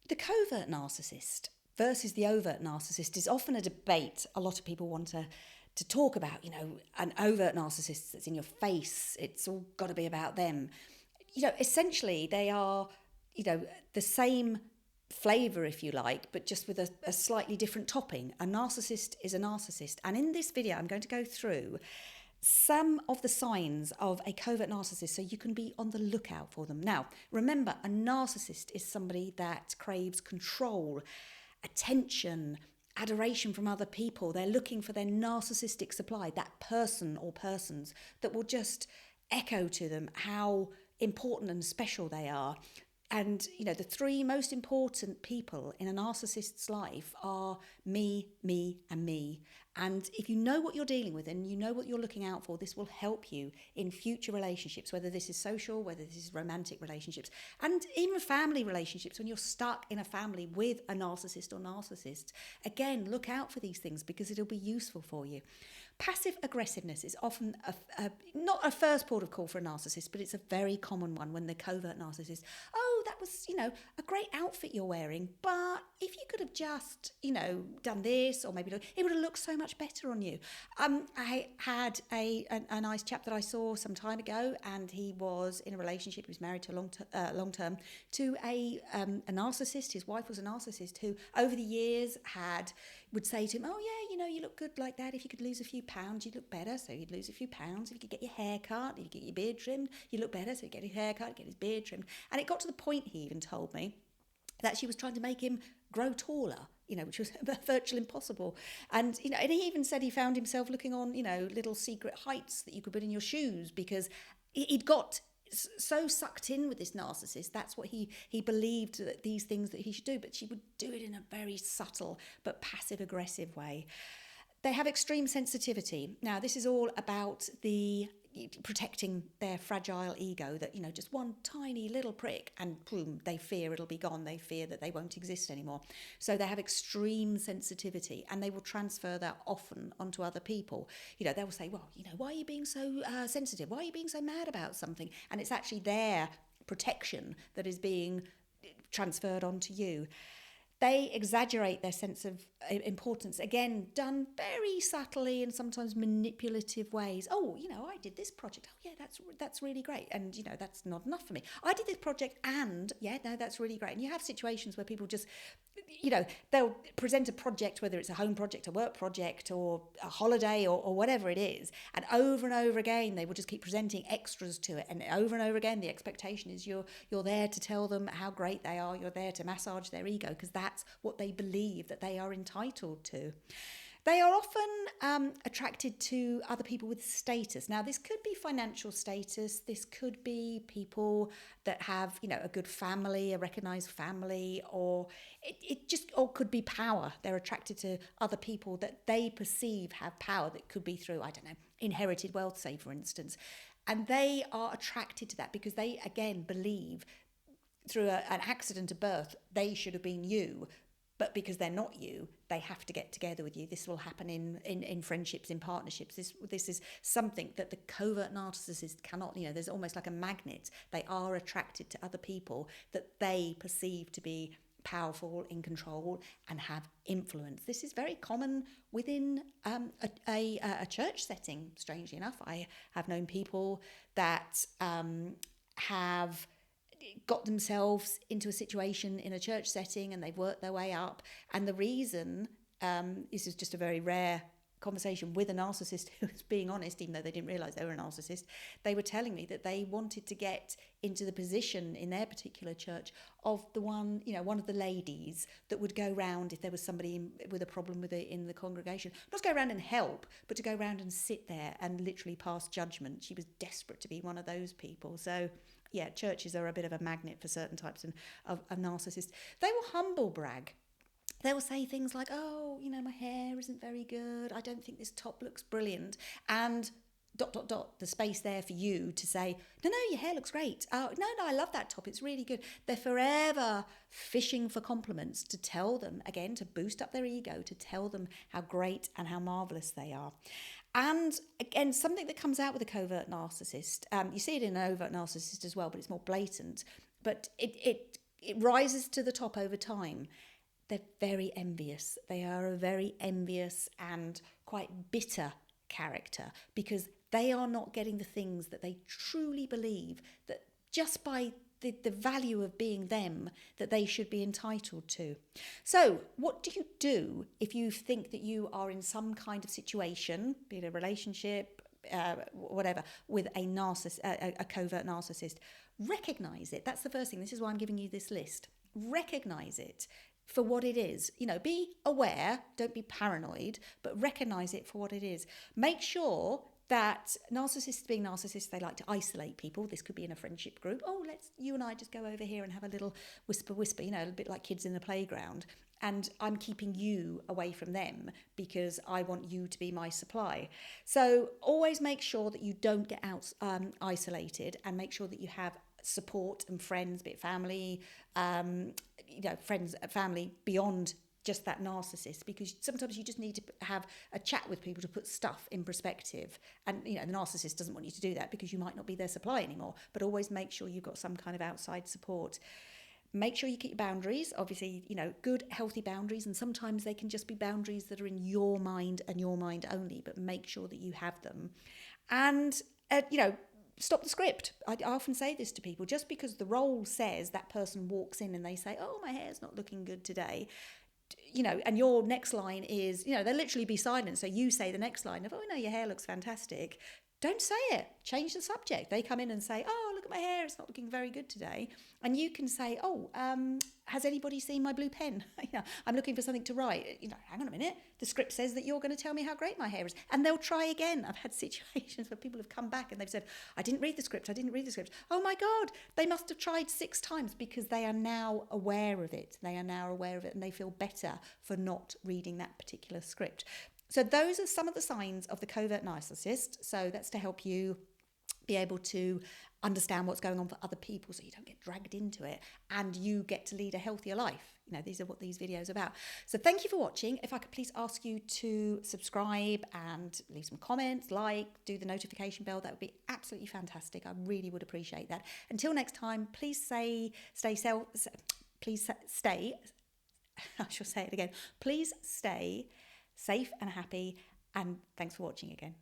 The covert narcissist versus the overt narcissist is often a debate a lot of people want to talk about. An overt narcissist that's in your face, it's all got to be about them. Essentially they are, the same flavour, if you like, but just with a slightly different topping. A narcissist is a narcissist. And in this video, I'm going to go through some of the signs of a covert narcissist so you can be on the lookout for them. Now, remember, a narcissist is somebody that craves control, attention, adoration from other people. They're looking for their narcissistic supply, that person or persons that will just echo to them how important and special they are. And, the three most important people in a narcissist's life are me, me, and me. And if you know what you're dealing with and you know what you're looking out for, this will help you in future relationships, whether this is social, whether this is romantic relationships, and even family relationships. When you're stuck in a family with a narcissist or narcissists, again, look out for these things because it'll be useful for you. Passive aggressiveness is often not a first port of call for a narcissist, but it's a very common one when the covert narcissist, oh, that was, a great outfit you're wearing, but if you could have just, done this, or maybe it would have looked so much better on you. I had a nice chap that I saw some time ago, and he was in a relationship. He was married to a long term to a narcissist. His wife was a narcissist who, over the years, would say to him, oh yeah, you look good like that. If you could lose a few pounds, you'd look better. So he'd lose a few pounds. If you could get your hair cut, if you get your beard trimmed, you look better. So he'd get his hair cut, get his beard trimmed. And it got to the point, he even told me, that she was trying to make him grow taller, which was virtually impossible. And, and he even said he found himself looking on, little secret heights that you could put in your shoes because he'd got so sucked in with this narcissist. That's what he believed, that these things that he should do, but she would do it in a very subtle but passive aggressive way. They have extreme sensitivity. Now, this is all about the protecting their fragile ego, that, just one tiny little prick and boom, they fear it'll be gone. They fear that they won't exist anymore. So they have extreme sensitivity, and they will transfer that often onto other people. They will say, well, why are you being so sensitive? Why are you being so mad about something? And it's actually their protection that is being transferred onto you. They exaggerate their sense of importance, again, done very subtly and sometimes manipulative ways. Oh, I did this project. Oh, yeah, that's really great. And, that's not enough for me. I did this project and, yeah, no, that's really great. And you have situations where people just, they'll present a project, whether it's a home project, a work project, or a holiday, or whatever it is. And over again, they will just keep presenting extras to it. And over again, the expectation is you're there to tell them how great they are. You're there to massage their ego because that's what they believe that they are entitled to. They are often attracted to other people with status. Now, this could be financial status. This could be people that have, a good family, a recognised family, or or could be power. They're attracted to other people that they perceive have power. That could be through, inherited wealth, say, for instance. And they are attracted to that because they, again, believe through an accident of birth, they should have been you. But because they're not you, they have to get together with you. This will happen in friendships, in partnerships. This is something that the covert narcissist cannot, there's almost like a magnet. They are attracted to other people that they perceive to be powerful, in control, and have influence. This is very common within a church setting, strangely enough. I have known people that have got themselves into a situation in a church setting and they've worked their way up. And the reason, this is just a very rare conversation with a narcissist who was being honest, even though they didn't realise they were a narcissist. They were telling me that they wanted to get into the position in their particular church of the one of the ladies that would go round if there was somebody with a problem with it in the congregation. Not to go around and help, but to go around and sit there and literally pass judgment. She was desperate to be one of those people. So yeah, churches are a bit of a magnet for certain types of narcissists. They will humble brag. They will say things like, oh, my hair isn't very good. I don't think this top looks brilliant. And ... the space there for you to say, no, your hair looks great. Oh, no, I love that top. It's really good. They're forever fishing for compliments to tell them, again, to boost up their ego, to tell them how great and how marvellous they are. And again, something that comes out with a covert narcissist, you see it in an overt narcissist as well, but it's more blatant. But it it rises to the top over time. They're very envious. They are a very envious and quite bitter character because they are not getting the things that they truly believe that just by the value of being them that they should be entitled to. So what do you do if you think that you are in some kind of situation, be it a relationship, whatever, with a covert narcissist? Recognize it. That's the first thing. This is why I'm giving you this list. Recognize it for what it is. Be aware, don't be paranoid, but recognize it for what it is. Make sure that narcissists being narcissists, they like to isolate people. This could be in a friendship group. Oh, let's you and I just go over here and have a little whisper, a bit like kids in the playground. And I'm keeping you away from them because I want you to be my supply. So always make sure that you don't get out isolated, and make sure that you have support and friends, be it family, friends, family beyond just that narcissist, because sometimes you just need to have a chat with people to put stuff in perspective. And the narcissist doesn't want you to do that because you might not be their supply anymore, but always make sure you've got some kind of outside support. Make sure you keep your boundaries, obviously, good, healthy boundaries, and sometimes they can just be boundaries that are in your mind and your mind only, but make sure that you have them. And, stop the script. I often say this to people. Just because the role says that person walks in and they say, oh, my hair's not looking good today, and your next line is, they'll literally be silent. So you say the next line of, oh, no, your hair looks fantastic. Don't say it. Change the subject. They come in and say, oh, look at my hair. It's not looking very good today. And you can say, oh, has anybody seen my blue pen? I'm looking for something to write. Hang on a minute. The script says that you're going to tell me how great my hair is. And they'll try again. I've had situations where people have come back and they've said, I didn't read the script. Oh, my God. They must have tried 6 times because they are now aware of it. And they feel better for not reading that particular script. So those are some of the signs of the covert narcissist. So that's to help you be able to understand what's going on for other people so you don't get dragged into it and you get to lead a healthier life. These are what these videos are about. So thank you for watching. If I could please ask you to subscribe and leave some comments, do the notification bell, that would be absolutely fantastic. I really would appreciate that. Until next time, please stay, I shall say it again, please stay safe and happy, and thanks for watching again.